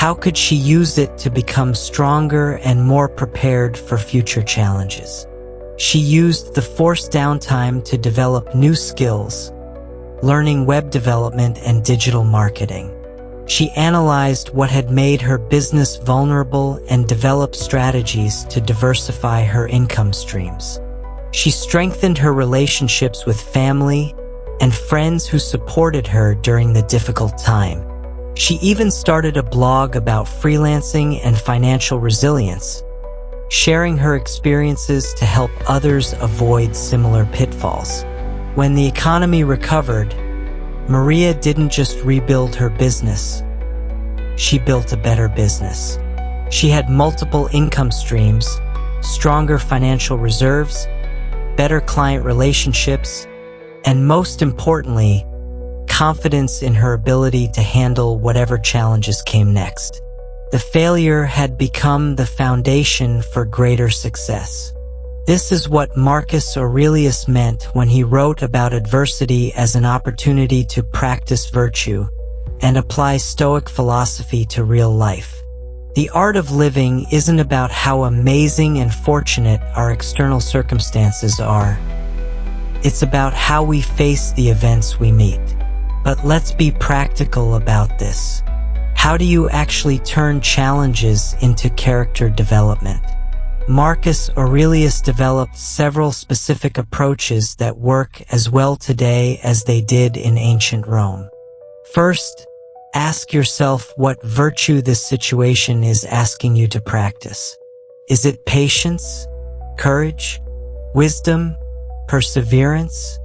How could she use it to become stronger and more prepared for future challenges? She used the forced downtime to develop new skills, learning web development and digital marketing. She analyzed what had made her business vulnerable and developed strategies to diversify her income streams. She strengthened her relationships with family and friends who supported her during the difficult time. She even started a blog about freelancing and financial resilience, sharing her experiences to help others avoid similar pitfalls. When the economy recovered, Maria didn't just rebuild her business. She built a better business. She had multiple income streams, stronger financial reserves, better client relationships, and most importantly, confidence in her ability to handle whatever challenges came next. The failure had become the foundation for greater success. This is what Marcus Aurelius meant when he wrote about adversity as an opportunity to practice virtue and apply Stoic philosophy to real life. The art of living isn't about how amazing and fortunate our external circumstances are. It's about how we face the events we meet. But let's be practical about this. How do you actually turn challenges into character development? Marcus Aurelius developed several specific approaches that work as well today as they did in ancient Rome. First, ask yourself what virtue this situation is asking you to practice. Is it patience, courage, wisdom, perseverance,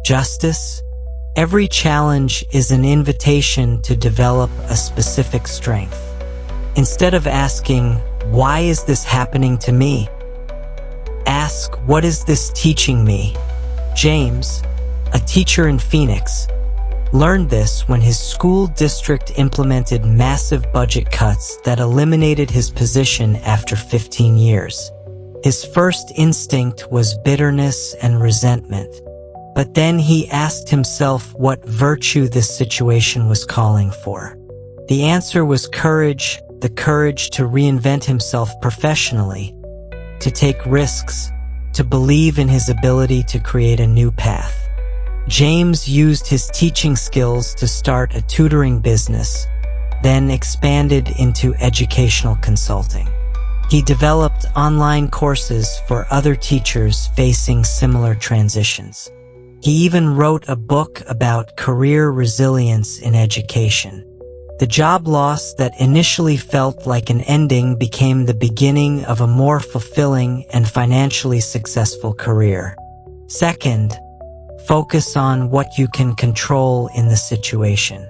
justice? Every challenge is an invitation to develop a specific strength. Instead of asking, "Why is this happening to me?" ask, "What is this teaching me?" James, a teacher in Phoenix, learned this when his school district implemented massive budget cuts that eliminated his position after 15 years. His first instinct was bitterness and resentment. But then he asked himself what virtue this situation was calling for. The answer was courage, the courage to reinvent himself professionally, to take risks, to believe in his ability to create a new path. James used his teaching skills to start a tutoring business, then expanded into educational consulting. He developed online courses for other teachers facing similar transitions. He even wrote a book about career resilience in education. The job loss that initially felt like an ending became the beginning of a more fulfilling and financially successful career. Second, focus on what you can control in the situation.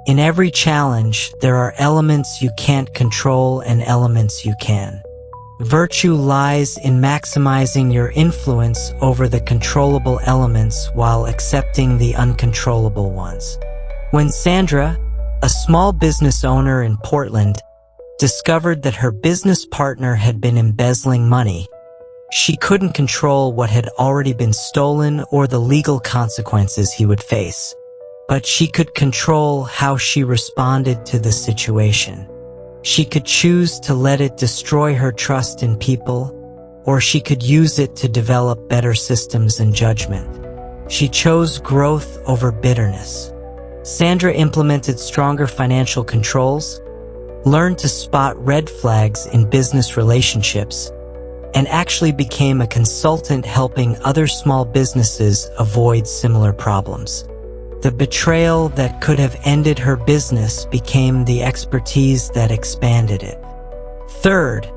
In every challenge, there are elements you can't control and elements you can. Virtue lies in maximizing your influence over the controllable elements while accepting the uncontrollable ones. When Sandra, a small business owner in Portland, discovered that her business partner had been embezzling money, she couldn't control what had already been stolen or the legal consequences he would face. But she could control how she responded to the situation. She could choose to let it destroy her trust in people, or she could use it to develop better systems and judgment. She chose growth over bitterness. Sandra implemented stronger financial controls, learned to spot red flags in business relationships, and actually became a consultant helping other small businesses avoid similar problems. The betrayal that could have ended her business became the expertise that expanded it. Third,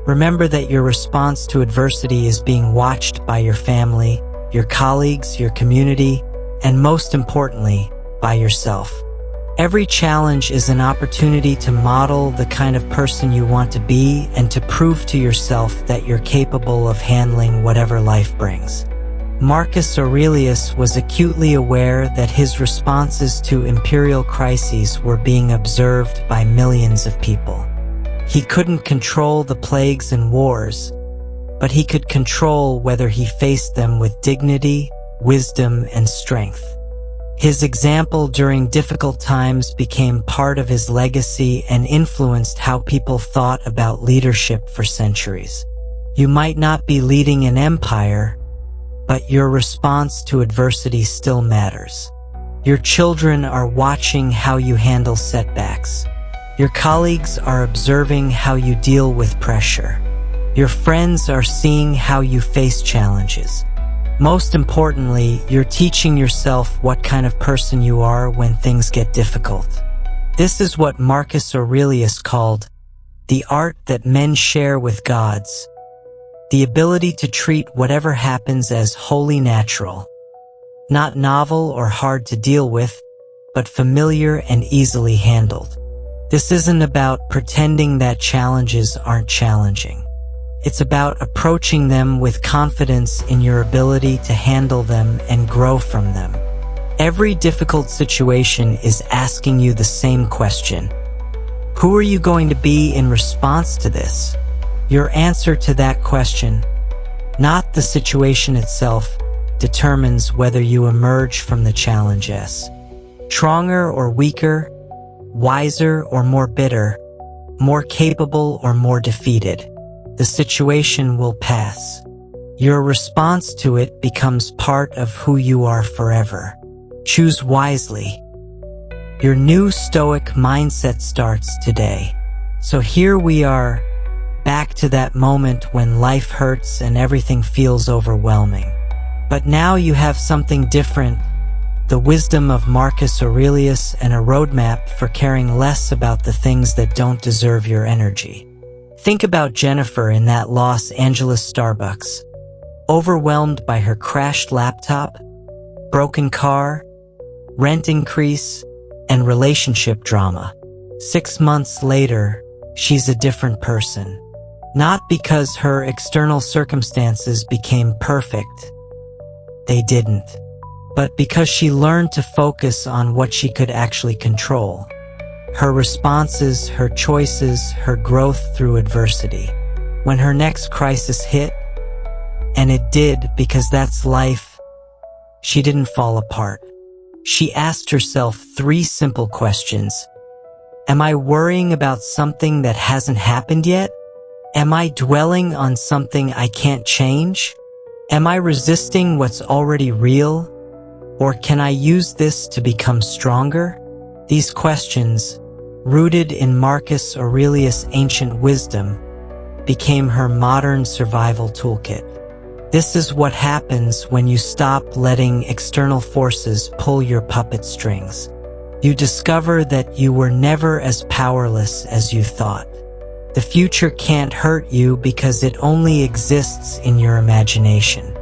remember that your response to adversity is being watched by your family, your colleagues, your community, and most importantly, by yourself. Every challenge is an opportunity to model the kind of person you want to be and to prove to yourself that you're capable of handling whatever life brings. Marcus Aurelius was acutely aware that his responses to imperial crises were being observed by millions of people. He couldn't control the plagues and wars, but he could control whether he faced them with dignity, wisdom, and strength. His example during difficult times became part of his legacy and influenced how people thought about leadership for centuries. You might not be leading an empire, but your response to adversity still matters. Your children are watching how you handle setbacks. Your colleagues are observing how you deal with pressure. Your friends are seeing how you face challenges. Most importantly, you're teaching yourself what kind of person you are when things get difficult. This is what Marcus Aurelius called the art that men share with gods, the ability to treat whatever happens as wholly natural, not novel or hard to deal with, but familiar and easily handled. This isn't about pretending that challenges aren't challenging. It's about approaching them with confidence in your ability to handle them and grow from them. Every difficult situation is asking you the same question. Who are you going to be in response to this? Your answer to that question, not the situation itself, determines whether you emerge from the challenge as stronger or weaker, wiser or more bitter, more capable or more defeated. The situation will pass. Your response to it becomes part of who you are forever. Choose wisely. Your new Stoic mindset starts today. So here we are, back to that moment when life hurts and everything feels overwhelming. But now you have something different, the wisdom of Marcus Aurelius and a roadmap for caring less about the things that don't deserve your energy. Think about Jennifer in that Los Angeles Starbucks, overwhelmed by her crashed laptop, broken car, rent increase, and relationship drama. 6 months later, she's a different person. Not because her external circumstances became perfect. They didn't. But because she learned to focus on what she could actually control. Her responses, her choices, her growth through adversity. When her next crisis hit, and it did because that's life, she didn't fall apart. She asked herself 3 simple questions. Am I worrying about something that hasn't happened yet? Am I dwelling on something I can't change? Am I resisting what's already real? Or can I use this to become stronger? These questions, rooted in Marcus Aurelius' ancient wisdom, became her modern survival toolkit. This is what happens when you stop letting external forces pull your puppet strings. You discover that you were never as powerless as you thought. The future can't hurt you because it only exists in your imagination.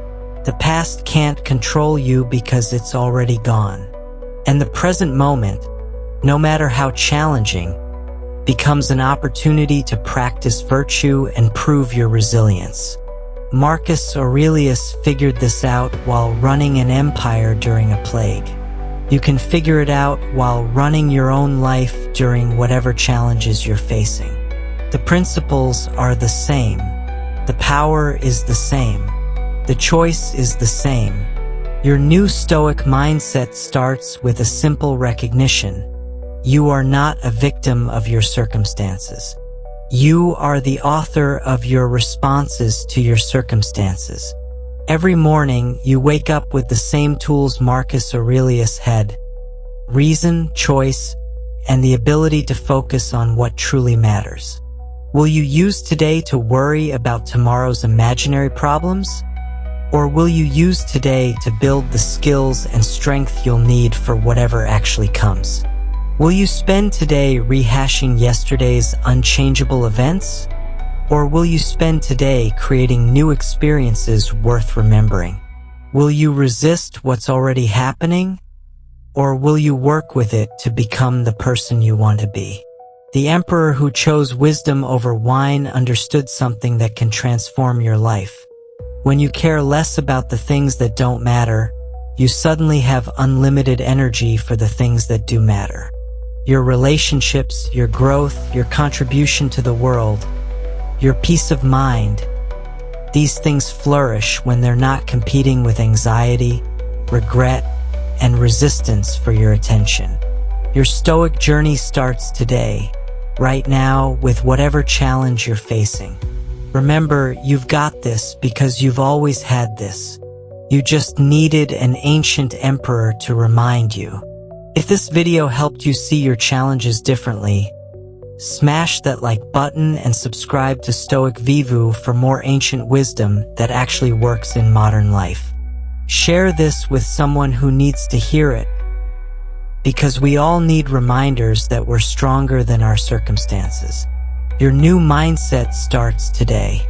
The past can't control you because it's already gone. And the present moment, no matter how challenging, becomes an opportunity to practice virtue and prove your resilience. Marcus Aurelius figured this out while running an empire during a plague. You can figure it out while running your own life during whatever challenges you're facing. The principles are the same. The power is the same. The choice is the same. Your new Stoic mindset starts with a simple recognition. You are not a victim of your circumstances. You are the author of your responses to your circumstances. Every morning, you wake up with the same tools Marcus Aurelius had: reason, choice, and the ability to focus on what truly matters. Will you use today to worry about tomorrow's imaginary problems? Or will you use today to build the skills and strength you'll need for whatever actually comes? Will you spend today rehashing yesterday's unchangeable events? Or will you spend today creating new experiences worth remembering? Will you resist what's already happening? Or will you work with it to become the person you want to be? The emperor who chose wisdom over wine understood something that can transform your life. When you care less about the things that don't matter, you suddenly have unlimited energy for the things that do matter. Your relationships, your growth, your contribution to the world, your peace of mind. These things flourish when they're not competing with anxiety, regret, and resistance for your attention. Your Stoic journey starts today, right now, with whatever challenge you're facing. Remember, you've got this because you've always had this. You just needed an ancient emperor to remind you. If this video helped you see your challenges differently, smash that like button and subscribe to Stoic Vivu for more ancient wisdom that actually works in modern life. Share this with someone who needs to hear it, because we all need reminders that we're stronger than our circumstances. Your new mindset starts today.